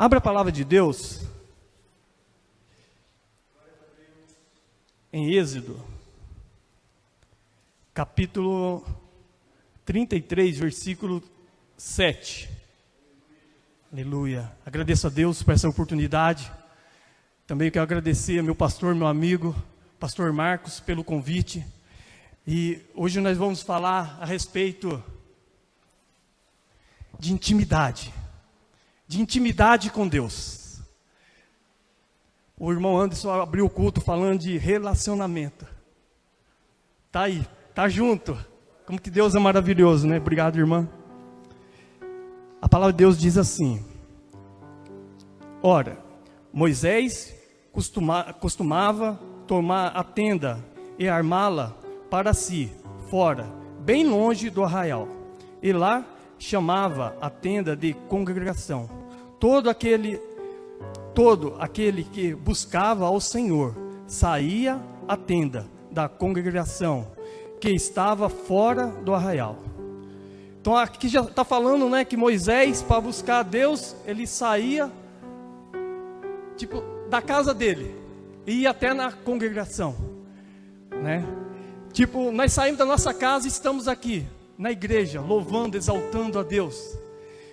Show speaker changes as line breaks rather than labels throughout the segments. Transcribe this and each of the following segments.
Abra a palavra de Deus em Êxodo, capítulo 33, versículo 7. Aleluia. Agradeço a Deus por essa oportunidade. Também quero agradecer ao meu pastor, meu amigo, pastor Marcos, pelo convite. E hoje nós vamos falar a respeito de intimidade com Deus. O irmão Anderson abriu o culto falando de relacionamento. Tá aí, tá junto. Como que Deus é maravilhoso, né? Obrigado, irmã. A palavra de Deus diz assim: ora, Moisés costumava tomar a tenda e armá-la para si, fora, bem longe do arraial. E lá chamava a tenda de congregação. Todo aquele que buscava ao Senhor saía à tenda da congregação que estava fora do arraial. Então aqui já está falando, né, que Moisés, para buscar a Deus, ele saía da casa dele e ia até na congregação, né? Nós saímos da nossa casa e estamos aqui na igreja, louvando, exaltando a Deus.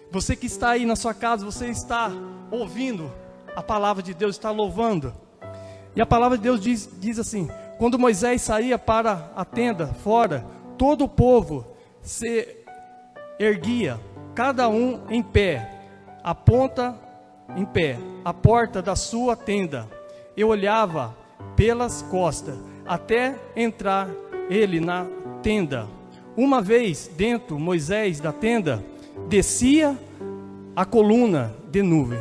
Você que está aí na sua casa, você está ouvindo a palavra de Deus, está louvando. E a palavra de Deus diz assim: quando Moisés saía para a tenda fora, todo o povo se erguia, cada um em pé, a porta da sua tenda, e olhava pelas costas, até entrar ele na tenda. Uma vez dentro, Moisés da tenda, descia a coluna de nuvem,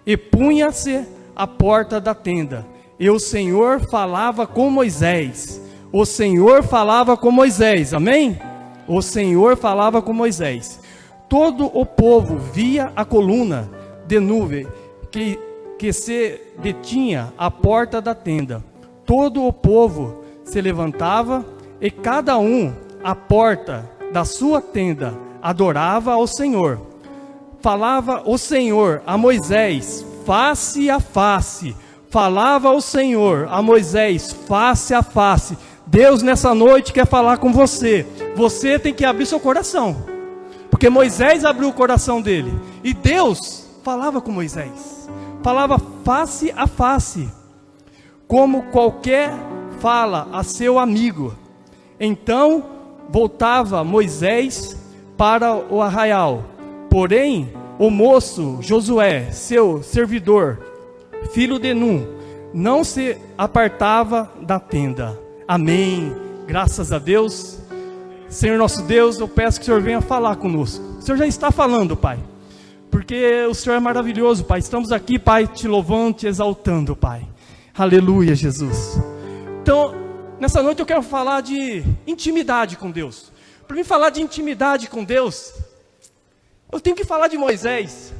e punha-se à porta da tenda, e o Senhor falava com Moisés. O Senhor falava com Moisés, amém? O Senhor falava com Moisés. Todo o povo via a coluna de nuvem que se detinha à porta da tenda. Todo o povo se levantava, e cada um à porta da sua tenda adorava ao Senhor. Falava o Senhor a Moisés face a face. Falava o Senhor a Moisés face a face. Deus nessa noite quer falar com você. Você tem que abrir seu coração, porque Moisés abriu o coração dele, e Deus falava com Moisés, falava face a face, como qualquer fala a seu amigo. Então voltava Moisés para o arraial, porém o moço Josué, seu servidor, filho de Nun, não se apartava da tenda. Amém. Graças a Deus. Senhor nosso Deus, eu peço que o Senhor venha falar conosco. O Senhor já está falando, Pai, porque o Senhor é maravilhoso, Pai. Estamos aqui, Pai, te louvando, te exaltando, Pai. Aleluia, Jesus. Então, nessa noite eu quero falar de intimidade com Deus. Para mim falar de intimidade com Deus, eu tenho que falar de Moisés,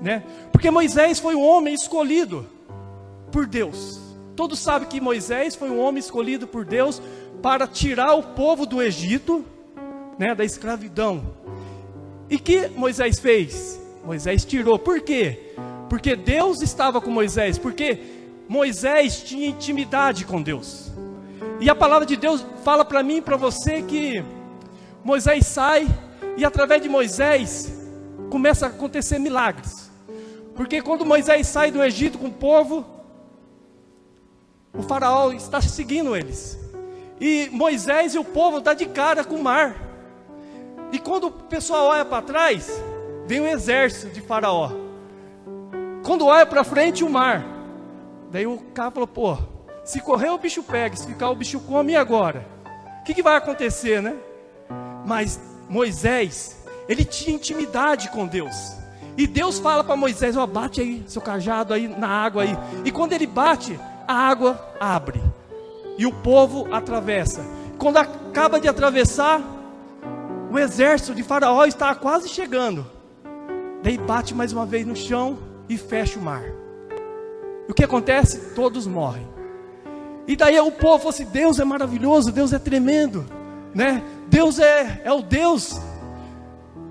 né? Porque Moisés foi um homem escolhido por Deus. Todos sabem que Moisés foi um homem escolhido por Deus para tirar o povo do Egito, né, da escravidão. E que Moisés fez? Moisés tirou. Por quê? Porque Deus estava com Moisés. Porque Moisés tinha intimidade com Deus. E a palavra de Deus fala para mim e para você que Moisés sai, e através de Moisés começa a acontecer milagres. Porque quando Moisés sai do Egito com o povo, o faraó está seguindo eles, e Moisés e o povo estão de cara com o mar. E quando o pessoal olha para trás, vem o exército de faraó. Quando olha para frente, o mar. Daí o cara falou: pô, se correr o bicho pega, se ficar o bicho come, e agora? O que vai acontecer, né? Mas Moisés, ele tinha intimidade com Deus. E Deus fala para Moisés: ó, bate aí seu cajado aí na água aí. E quando ele bate, a água abre, e o povo atravessa. Quando acaba de atravessar, o exército de faraó está quase chegando. Daí bate mais uma vez no chão e fecha o mar. E o que acontece? Todos morrem. E daí o povo falou assim: Deus é maravilhoso, Deus é tremendo, né? Deus é o Deus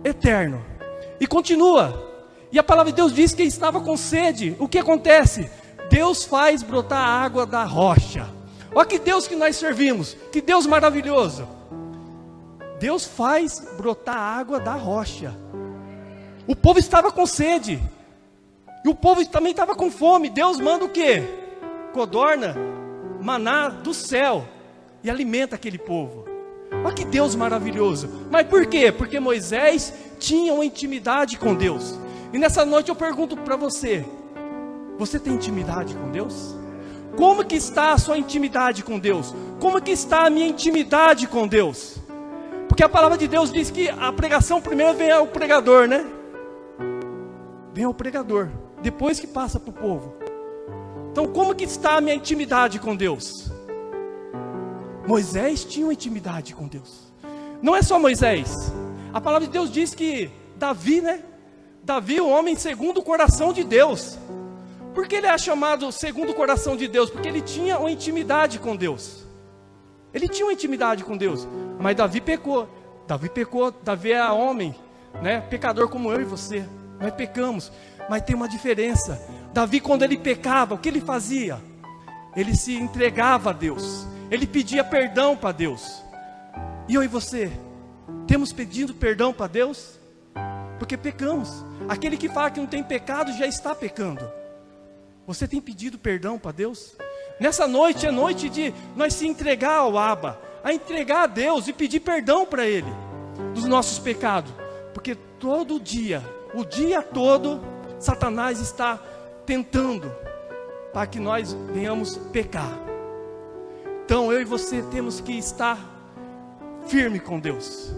eterno. E continua. E a palavra de Deus diz que ele estava com sede. O que acontece? Deus faz brotar a água da rocha. Olha que Deus que nós servimos, que Deus maravilhoso. Deus faz brotar a água da rocha. O povo estava com sede, e o povo também estava com fome. Deus manda o quê? Codorna, maná do céu, e alimenta aquele povo. Olha que Deus maravilhoso. Mas por quê? Porque Moisés tinha uma intimidade com Deus. E nessa noite eu pergunto para você: você tem intimidade com Deus? Como que está a sua intimidade com Deus? Como que está a minha intimidade com Deus? Porque a palavra de Deus diz que a pregação primeiro vem ao pregador, né? Vem ao pregador, depois que passa para o povo. Então como que está a minha intimidade com Deus? Moisés tinha uma intimidade com Deus. Não é só Moisés. A palavra de Deus diz que Davi, né? Davi, o homem segundo o coração de Deus. Por que ele é chamado segundo o coração de Deus? Porque ele tinha uma intimidade com Deus. Ele tinha uma intimidade com Deus. Mas Davi pecou. Davi é homem, né? Pecador como eu e você. Nós pecamos, mas tem uma diferença. Davi, quando ele pecava, o que ele fazia? Ele se entregava a Deus. Ele pedia perdão para Deus. E eu e você, temos pedido perdão para Deus? Porque pecamos. Aquele que fala que não tem pecado, já está pecando. Você tem pedido perdão para Deus? Nessa noite é noite de nós se entregar ao Abba, a entregar a Deus e pedir perdão para Ele, dos nossos pecados. Porque todo dia, o dia todo, Satanás está tentando para que nós venhamos pecar. Então eu e você temos que estar firme com Deus,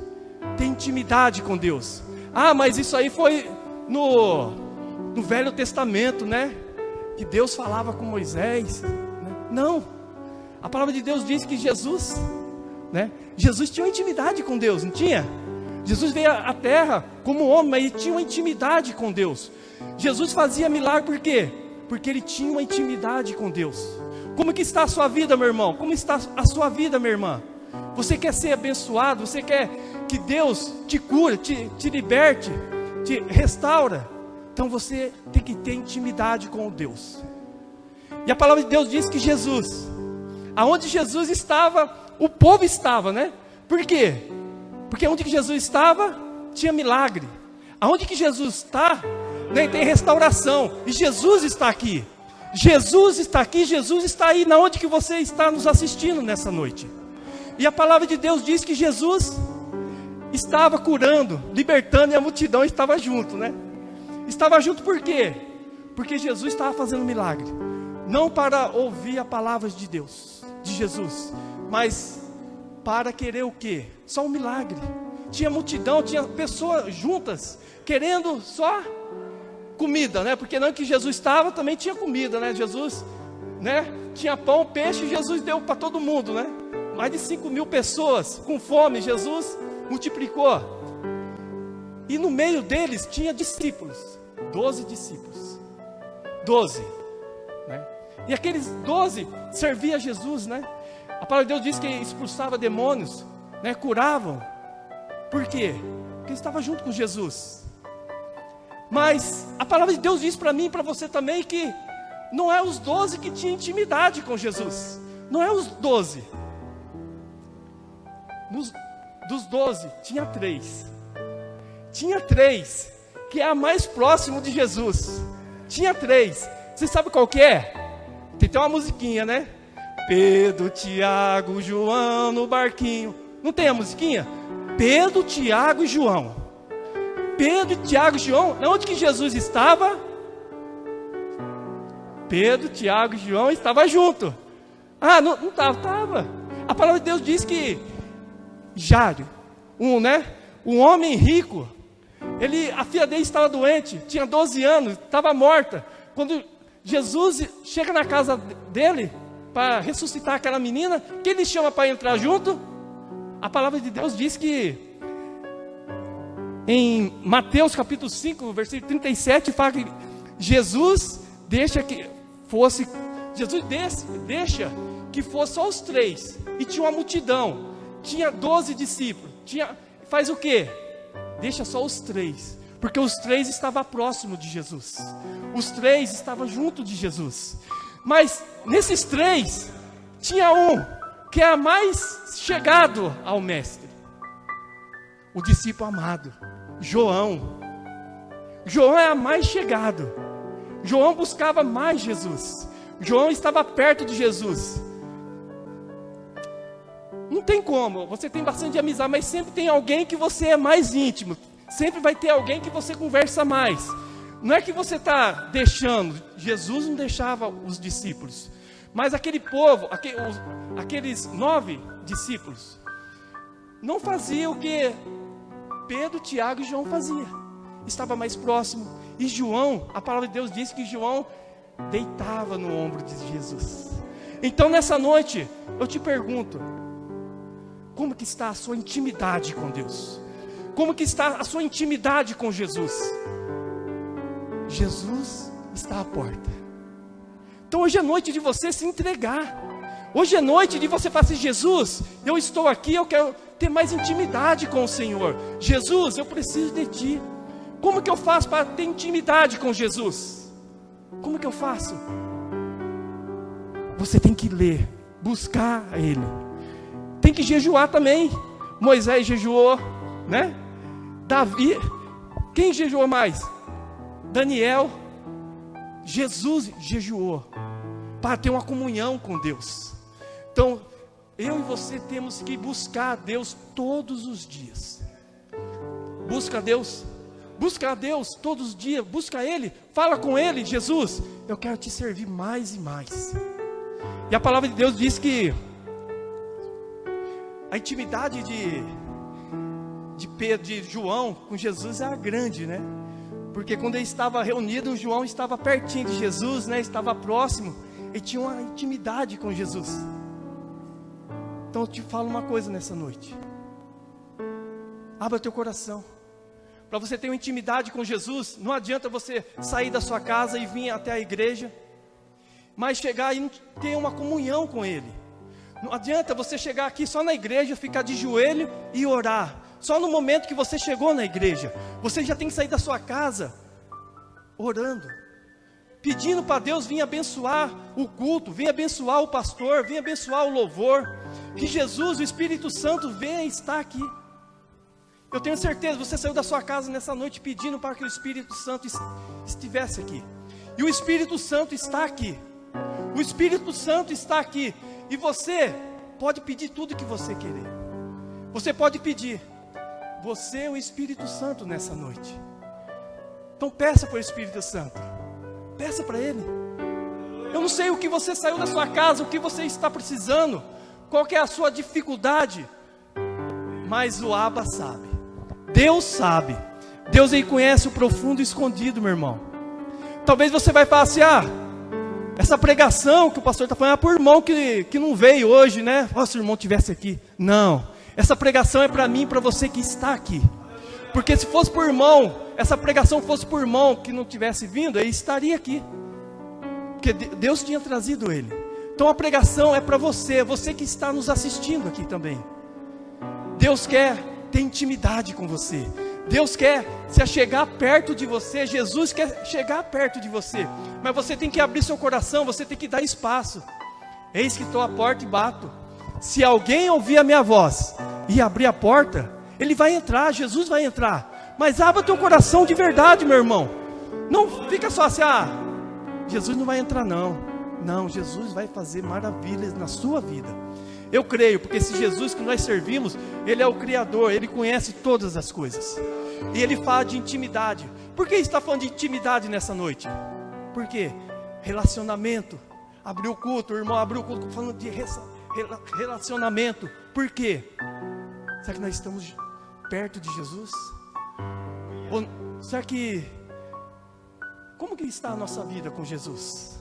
ter intimidade com Deus. Ah, mas isso aí foi no Velho Testamento, né? Que Deus falava com Moisés, né? Não, a palavra de Deus diz que Jesus, né? Jesus tinha uma intimidade com Deus, não tinha? Jesus veio à terra como homem, mas ele tinha uma intimidade com Deus. Jesus fazia milagre por quê? Porque ele tinha uma intimidade com Deus. Como que está a sua vida, meu irmão? Como está a sua vida, minha irmã? Você quer ser abençoado? Você quer que Deus te cure, te liberte, te restaura? Então você tem que ter intimidade com Deus. E a palavra de Deus diz que Jesus, aonde Jesus estava, o povo estava, né? Por quê? Porque onde que Jesus estava, tinha milagre. Aonde que Jesus está, né, tem restauração. E Jesus está aqui. Jesus está aqui, Jesus está aí. Na onde que você está nos assistindo nessa noite? E a palavra de Deus diz que Jesus estava curando, libertando, e a multidão estava junto, né? Estava junto por quê? Porque Jesus estava fazendo milagre. Não para ouvir a palavra de Deus, de Jesus, mas para querer o quê? Só um milagre. Tinha multidão, tinha pessoas juntas, querendo só comida, né? Porque não que Jesus estava, também tinha comida, né? Jesus, né? Tinha pão, peixe, Jesus deu para todo mundo, né? Mais de 5.000 pessoas com fome, Jesus multiplicou. E no meio deles tinha discípulos, 12 discípulos, 12, né? E aqueles 12 serviam a Jesus, né? A palavra de Deus diz que expulsava demônios, né? Curavam. Por quê? Porque estava junto com Jesus. Mas a palavra de Deus diz para mim e para você também que não é os 12 que tinham intimidade com Jesus. Não é os 12. Dos 12, tinha 3. Tinha 3, que é a mais próximo de Jesus. Tinha 3. Você sabe qual que é? Tem até uma musiquinha, né? Pedro, Tiago, João no barquinho. Não tem a musiquinha? Pedro, Tiago e João. Pedro, Tiago e João. Onde que Jesus estava? Pedro, Tiago e João estavam juntos. Ah, não estava? Estava. A palavra de Deus diz que Jairo, um homem rico, a filha dele estava doente, tinha 12 anos, estava morta. Quando Jesus chega na casa dele para ressuscitar aquela menina, quem ele chama para entrar junto? A palavra de Deus diz que em Mateus capítulo 5, versículo 37, fala que Jesus deixa que fosse só os 3, e tinha uma multidão, tinha 12 discípulos, faz o quê? Deixa só os 3, Porque os três estavam próximos de Jesus. Os três estavam junto de Jesus. Mas nesses três, tinha um que era mais chegado ao mestre. O discípulo amado, João. João era mais chegado. João buscava mais Jesus. João estava perto de Jesus. Não tem como, você tem bastante amizade, mas sempre tem alguém que você é mais íntimo. Sempre vai ter alguém que você conversa mais. Não é que você está deixando. Jesus não deixava os discípulos. Mas aquele povo, aqueles 9 discípulos, não faziam o que Pedro, Tiago e João faziam. Estava mais próximo. E João, a palavra de Deus diz que João deitava no ombro de Jesus. Então nessa noite, eu te pergunto, como que está a sua intimidade com Deus? Como que está a sua intimidade com Jesus? Jesus está à porta. Então hoje é noite de você se entregar. Hoje é noite de você falar assim: Jesus, eu estou aqui, eu quero ter mais intimidade com o Senhor. Jesus, eu preciso de Ti. Como que eu faço para ter intimidade com Jesus? Como que eu faço? Você tem que ler, buscar Ele. Tem que jejuar também. Moisés jejuou, né? Davi, quem jejuou mais? Daniel. Jesus jejuou para ter uma comunhão com Deus. Então, eu e você temos que buscar a Deus todos os dias. Busca a Deus. Busca a Deus todos os dias. Busca Ele. Fala com Ele: Jesus, eu quero te servir mais e mais. E a palavra de Deus diz que a intimidade de Pedro, de João com Jesus era grande, né? Porque quando ele estava reunido, João estava pertinho de Jesus, né? Estava próximo. Ele tinha uma intimidade com Jesus. Então eu te falo uma coisa nessa noite. Abra teu coração. Para você ter uma intimidade com Jesus, não adianta você sair da sua casa e vir até a igreja, mas chegar e não ter uma comunhão com Ele. Não adianta você chegar aqui só na igreja, ficar de joelho e orar. Só no momento que você chegou na igreja. Você já tem que sair da sua casa orando, pedindo para Deus vir abençoar o culto, vir abençoar o pastor, vir abençoar o louvor. Que Jesus, o Espírito Santo, venha estar aqui. Eu tenho certeza, você saiu da sua casa nessa noite pedindo para que o Espírito Santo estivesse aqui. E o Espírito Santo está aqui. O Espírito Santo está aqui. E você pode pedir tudo que você querer. Você pode pedir. Você é o Espírito Santo nessa noite. Então peça para o Espírito Santo. Peça para Ele. Eu não sei o que você saiu da sua casa, o que você está precisando, qual que é a sua dificuldade, mas o Abba sabe. Deus sabe. Deus aí conhece o profundo e escondido, meu irmão. Talvez você vai falar assim: essa pregação que o pastor está falando é por irmão que não veio hoje, né? Se o irmão estivesse aqui. Não, essa pregação é para mim e para você que está aqui. Porque se fosse por irmão, essa pregação fosse por irmão que não tivesse vindo, ele estaria aqui. Porque Deus tinha trazido ele. Então a pregação é para você, você que está nos assistindo aqui também. Deus quer ter intimidade com você. Deus quer se achegar perto de você. Jesus quer chegar perto de você. Mas você tem que abrir seu coração, você tem que dar espaço. Eis que estou à porta e bato. Se alguém ouvir a minha voz e abrir a porta, ele vai entrar, Jesus vai entrar. Mas abra teu coração de verdade, meu irmão. Não fica só assim: Jesus não vai entrar não. Não, Jesus vai fazer maravilhas na sua vida. Eu creio, porque esse Jesus que nós servimos, Ele é o Criador, Ele conhece todas as coisas. E Ele fala de intimidade. Por que está falando de intimidade nessa noite? Por quê? Relacionamento. Abriu o culto, o irmão abriu o culto falando de relacionamento. Por quê? Será que nós estamos perto de Jesus? Ou será que... Como que está a nossa vida com Jesus?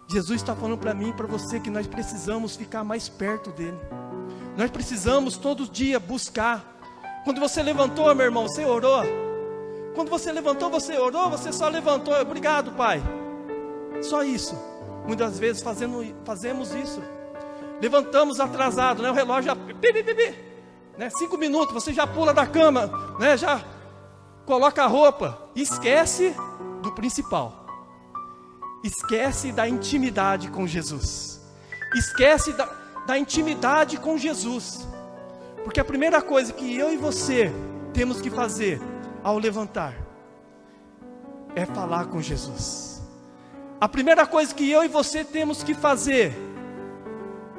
Jesus está falando para mim e para você que nós precisamos ficar mais perto dele. Nós precisamos todo dia buscar. Quando você levantou, meu irmão, você orou. Quando você levantou, você orou, você só levantou. Obrigado, Pai. Só isso. Muitas vezes fazemos isso. Levantamos atrasado, né? O relógio já... né? 5 minutos, você já pula da cama, né? Já coloca a roupa, esquece do principal. Esquece da intimidade com Jesus. Esquece da intimidade com Jesus. Porque a primeira coisa que eu e você temos que fazer ao levantar é falar com Jesus. A primeira coisa que eu e você temos que fazer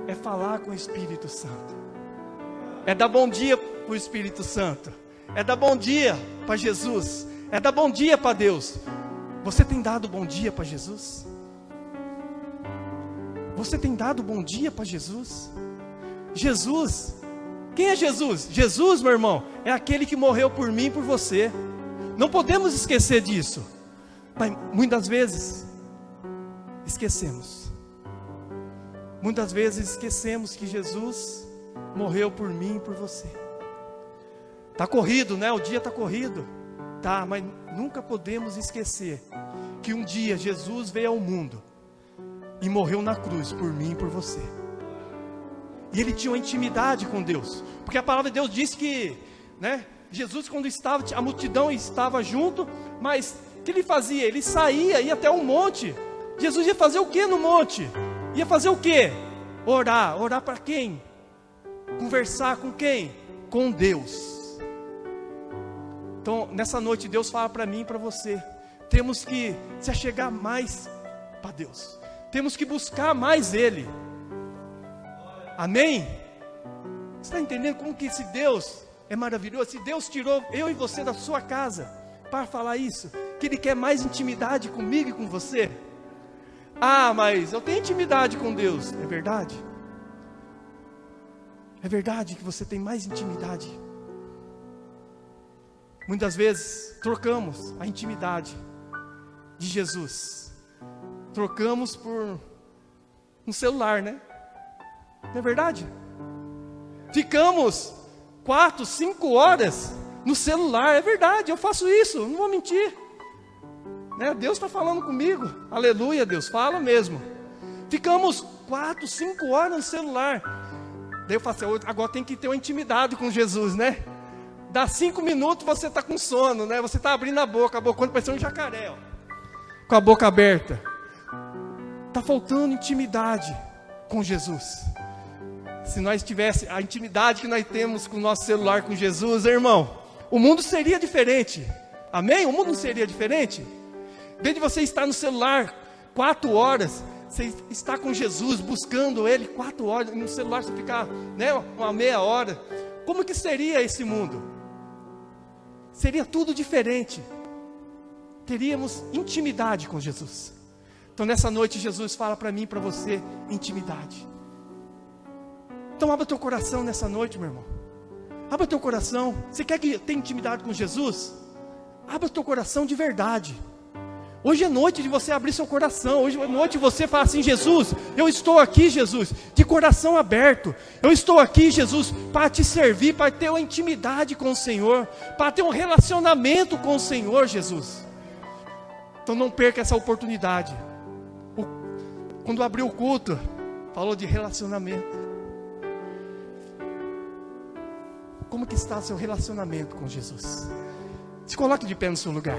é falar com o Espírito Santo. É dar bom dia para o Espírito Santo. É dar bom dia para Jesus. É dar bom dia para Deus. Você tem dado bom dia para Jesus? Você tem dado bom dia para Jesus? Jesus, quem é Jesus? Jesus, meu irmão, é aquele que morreu por mim e por você. Não podemos esquecer disso. Mas muitas vezes esquecemos. Muitas vezes esquecemos que Jesus morreu por mim e por você. Está corrido, né? O dia está corrido. Tá, mas nunca podemos esquecer que um dia Jesus veio ao mundo e morreu na cruz por mim e por você. E ele tinha uma intimidade com Deus. Porque a palavra de Deus diz que, né, Jesus, quando estava, a multidão estava junto, mas o que ele fazia? Ele saía, ia até um monte. Jesus ia fazer o que no monte? Ia fazer o que? Orar. Orar para quem? Conversar com quem? Com Deus. Então, nessa noite, Deus fala para mim e para você: temos que se achegar mais para Deus. Temos que buscar mais Ele. Amém? Você está entendendo como que esse Deus é maravilhoso? Se Deus tirou eu e você da sua casa para falar isso, que Ele quer mais intimidade comigo e com você. Ah, mas eu tenho intimidade com Deus. É verdade? É verdade que você tem mais intimidade. Muitas vezes trocamos a intimidade de Jesus. Trocamos por um celular, né? Não é verdade? Ficamos 4, 5 horas no celular. É verdade, eu faço isso, não vou mentir, né? Deus está falando comigo. Aleluia, Deus, fala mesmo. Ficamos 4, 5 horas no celular. Daí eu falo assim: agora tem que ter uma intimidade com Jesus, né? Dá 5 minutos, você está com sono, né? Você está abrindo a boca parece um jacaré, ó, com a boca aberta. Está faltando intimidade com Jesus. Se nós tivéssemos a intimidade que nós temos com o nosso celular com Jesus, irmão, o mundo seria diferente. Amém? O mundo não seria diferente? Desde você estar no celular 4 horas, você está com Jesus, buscando Ele 4 horas, no celular você ficar, né, uma meia hora. Como que seria esse mundo? Seria tudo diferente. Teríamos intimidade com Jesus. Então nessa noite Jesus fala para mim e para você: intimidade. Então abra teu coração nessa noite, meu irmão. Abra teu coração. Você quer que tenha intimidade com Jesus? Abra teu coração de verdade. Hoje é noite de você abrir seu coração. Hoje é noite de você falar assim: Jesus, eu estou aqui, Jesus, de coração aberto. Eu estou aqui, Jesus, para te servir, para ter uma intimidade com o Senhor, para ter um relacionamento com o Senhor, Jesus. Então não perca essa oportunidade. Quando abriu o culto, falou de relacionamento. Como que está o seu relacionamento com Jesus? Se coloque de pé no seu lugar.